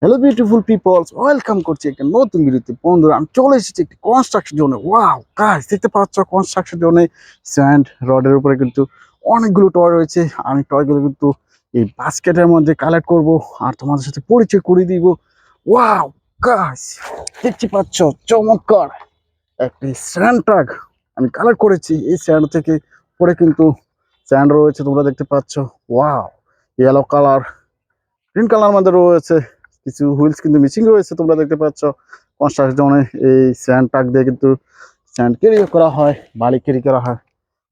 Hello beautiful people's, welcome করছি একটা নতুন ভিডিওতে। বন্ধুরা, আমি চলে এসেছি একটি কনস্ট্রাকশন জোনে। ওয়াও গাইস, দেখতে পাচ্ছ কনস্ট্রাকশন জোনে স্যান্ড রডের উপরে কিন্তু অনেকগুলো টয় রয়েছে। আমি টয়গুলো কিন্তু এই বাস্কেটের মধ্যে কালেক্ট করব আর তোমাদের সাথে পরিচয় করে দিব। ওয়াও গাইস, দেখতে পাচ্ছ চমৎকার একটি স্যান্ড ট্রাক আমি কালেক্ট করেছি। এই স্যান্ড থেকে পরে কিন্তু স্যান্ড রয়েছে, তোমরা দেখতে পাচ্ছ। Wow, yellow colour, green colour মধ্যে রয়েছে, কিছু হুইলস কিন্তু মিসিং রয়েছে, তোমরা দেখতে পাচ্ছ। কনস্ট্রাকশনে এই স্যান্ড ট্রাক দিয়ে কিন্তু স্যান্ড ক্যারি করা হয়, বালি ক্যারি করা হয়।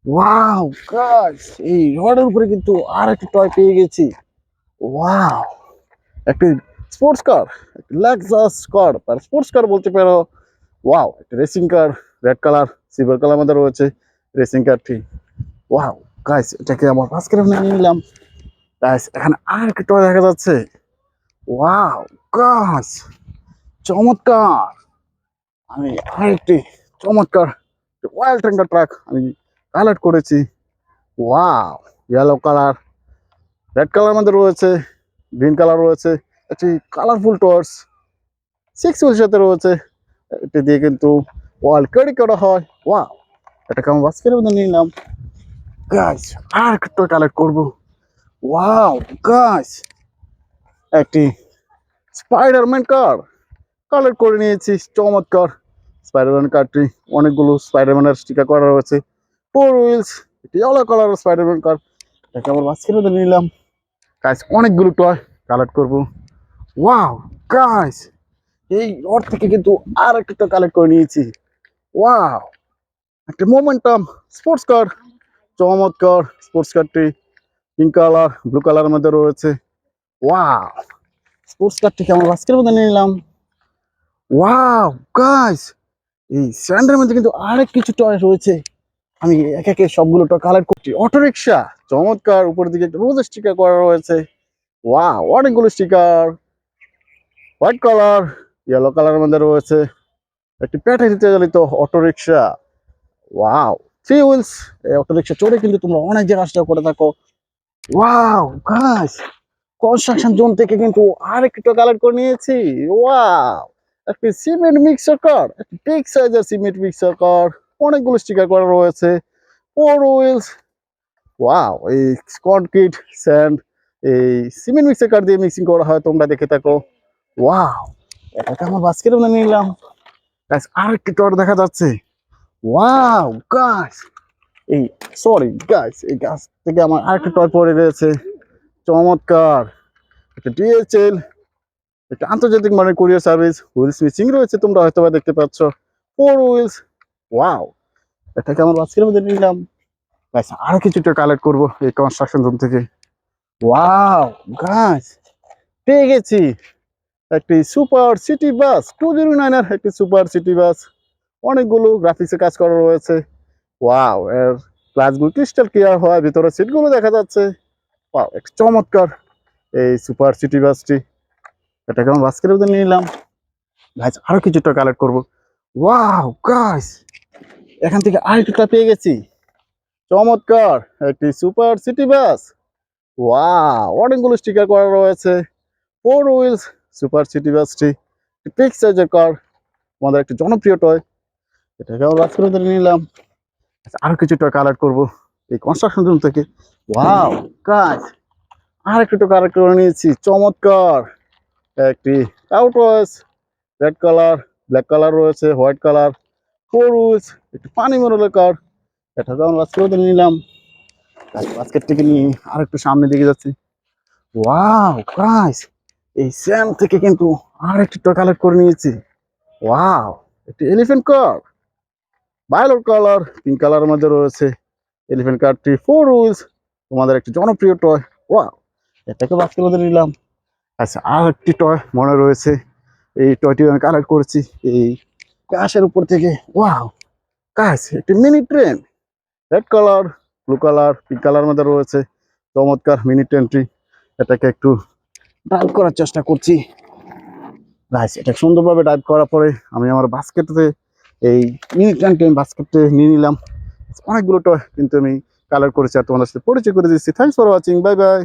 ওয়াও গাইস, এই রডের উপরে কিন্তু আর একটি টয় পেয়ে গেছি। ওয়াও, একটি স্পোর্টস কার, একটি লেক্সাস কার আর স্পোর্টস কার বলতে পারো। ওয়াও, একটা racing car, red colour silver colour মধ্যে রয়েছে রেসিং কারটি। ওয়াও গাইস, এটাকে আমার বাস্কেটে নিয়ে নিলাম। গাইস, এখানে আর একটি টয় দেখা যাচ্ছে। ওয়াও গাইস, চমৎকার! আমি আরেকটি চমৎকার ওয়াইল্ড ট্যাঙ্কার ট্রাক আমি কালেক্ট করেছি। Wow, yellow colour, red colour মধ্যে রয়েছে, গ্রিন কালার রয়েছে, একটি কালারফুল টর্চ 6 হুইলের সাথে রয়েছে। এটি দিয়ে কিন্তু ওয়াল ক্যারি করা হয়। ওয়াও, এটাকে আমি বাস্কেটের মধ্যে নিলাম। গাইস, আর একটু কালেক্ট করবো। ওয়াও গাইস, একটি স্পাইডারম্যান কার কালেক্ট করে নিয়েছি। চমৎকার স্পাইডারম্যান কারটি, অনেকগুলো স্পাইডারম্যানের স্টিকার করা রয়েছে। 4 হুইলস, এটি ইয়েলো কালার স্পাইডারম্যান কার, এটাকে আবার বাস্কেটের মধ্যে নিলাম। গাইস, অনেকগুলো টয় কালেক্ট করবো। ওয়াও গাইস, এই রড থেকে কিন্তু আর একটা কালেক্ট করে নিয়েছি। ওয়াও, একটা মোমেন্টাম স্পোর্টস কার, চমৎকার স্পোর্টস কারটি পিঙ্ক কালার ব্লু কালারের মধ্যে রয়েছে। ওয়াও, স্পোর্টস কারটিকে আমরা বাস্কেটের মধ্যে নিয়ে নিলাম। ওয়াও গাইস, এই স্যান্ডের মধ্যে কিন্তু আরেক কিছু টয় রয়েছে। আমি এক একে সবগুলো টয় কালেক্ট করছি। অটো রিক্সা, চমৎকার, উপরের দিকে একটা রোজ স্টিকার করা রয়েছে। ওয়াও, অনেকগুলো স্টিকার, হোয়াইট কালার, ইয়েলো কালারের মধ্যে রয়েছে। একটি ব্যাটারিতে চালিত অটো রিক্সা। ওয়াও, 3 হুইলস, এই অটো রিক্সা চড়ে কিন্তু তোমরা অনেক জায়গা আসতে করে থাকো। ওয়াও গাইস, কনস্ট্রাকশন জোন থেকে কিন্তু আরেকটা কালেক্ট করে নিয়েছি। ওয়াও, একটি সিমেন্ট মিক্সার কার, একটি বিগ সাইজের সিমেন্ট মিক্সার কার, অনেকগুলো স্টিকার করা রয়েছে। 4 হুইলস। ওয়াও, এই কনক্রিট স্যান্ড এই সিমেন্ট মিক্সার কার দিয়ে মিক্সিং করা হয়, তোমরা দেখে থাকো। ওয়াও, এটাকে আমার বাস্কেটে মনে নিলাম। গাইস, আরেকটি টর দেখা যাচ্ছে। ওয়াও গাইস, এই সরি গাইস, এই গাছ থেকে আমার আরেকটা টয় পড়ে রয়েছে। চমৎকার, একটা ডিএচএল, একটা আন্তর্জাতিক মানের কুরিয়ার সার্ভিস, হুইলস মিসিং রয়েছে, তোমরা হয়তো বা দেখতে পাচ্ছ। 4 হুইলস। ওয়াও, এটাকে আমার বাস্কেটের মধ্যে নিলাম। গাইস, আরো কিছুটা কালেক্ট করবো এই কনস্ট্রাকশন জোন থেকে। ওয়াও গাইস, পেয়ে গেছি একটি সুপার সিটি বাস, 209 এর একটি সুপার সিটি বাস। অনেকগুলো গ্রাফিক্সে কাজ করা রয়েছে। ওয়াও, এর গ্লাসগুলো ক্রিস্টাল ক্লিয়ার হয়, ভিতরে সিটগুলো দেখা যাচ্ছে। ওয়াও, একটা চমৎকার এই সুপার সিটি বাসটি, এটাকে আমি বাস্কেটের মধ্যে নিয়ে নিলাম। গাইস, আরো কিছুটা কালেক্ট করবো। ওয়াও গাইস, এখান থেকে আরেকটা পেয়ে গেছি। চমৎকার একটি সুপার সিটি বাস। ওয়াও, অনেকগুলো স্টিকার করা রয়েছে। 4 হুইলস সুপার সিটি বাসটি, বিগ সাইজের কার, আমাদের একটি জনপ্রিয় টয়, এটাকে আমরা বাস করে ধরে নিলাম। আচ্ছা, আরো কিছু টয় কালেক্ট করবো এই কনস্ট্রাকশন রুম থেকে। ওয়াও গাইস, আর একটু টয় কালেক্ট করে নিয়েছি। চমৎকার একটি touts, red colour, black colour রয়েছে, হোয়াইট কালার, 4 হুইলস, একটি পানি মরলের কার, এটাকে আমরা বাস করে ধরে নিলাম। বাস্কেট থেকে নিয়ে আর একটু সামনের দিকে যাচ্ছি। ওয়াও গাইস, এই স্যাম থেকে কিন্তু আর একটু টয় কালেক্ট করে নিয়েছি। ওয়াও, একটি এলিফ্যান্ট কার, ভায়োলেট কালার পিঙ্ক কালারের মধ্যে রয়েছে। এলিফ্যান্ট কারটি 4 হুইলস, তোমাদের একটি জনপ্রিয় টয়। ওয়াও, এটাকে বাস্কের মধ্যে নিলাম। আচ্ছা, আর একটি টয় মনে রয়েছে, এই টয়টি আমি কালেক্ট করেছি এই কাশের উপর থেকে। ওয়াও কাশ, একটি mini train, red colour blue colour pink colour মধ্যে রয়েছে। চমৎকার মিনি ট্রেনটি, এটাকে একটু ড্রাইভ করার চেষ্টা করছি। গাইস, এটা সুন্দরভাবে ডাইভ করার পরে আমি আমার বাস্কেটে এই মিনি ট্যাঙ্কে আমি বাস্কেটে নিয়ে নিলাম। অনেকগুলো টয় কিন্তু আমি কালার করেছি আর তোমাদের সাথে পরিচয় করে দিচ্ছি। Thanks for watching, bye bye.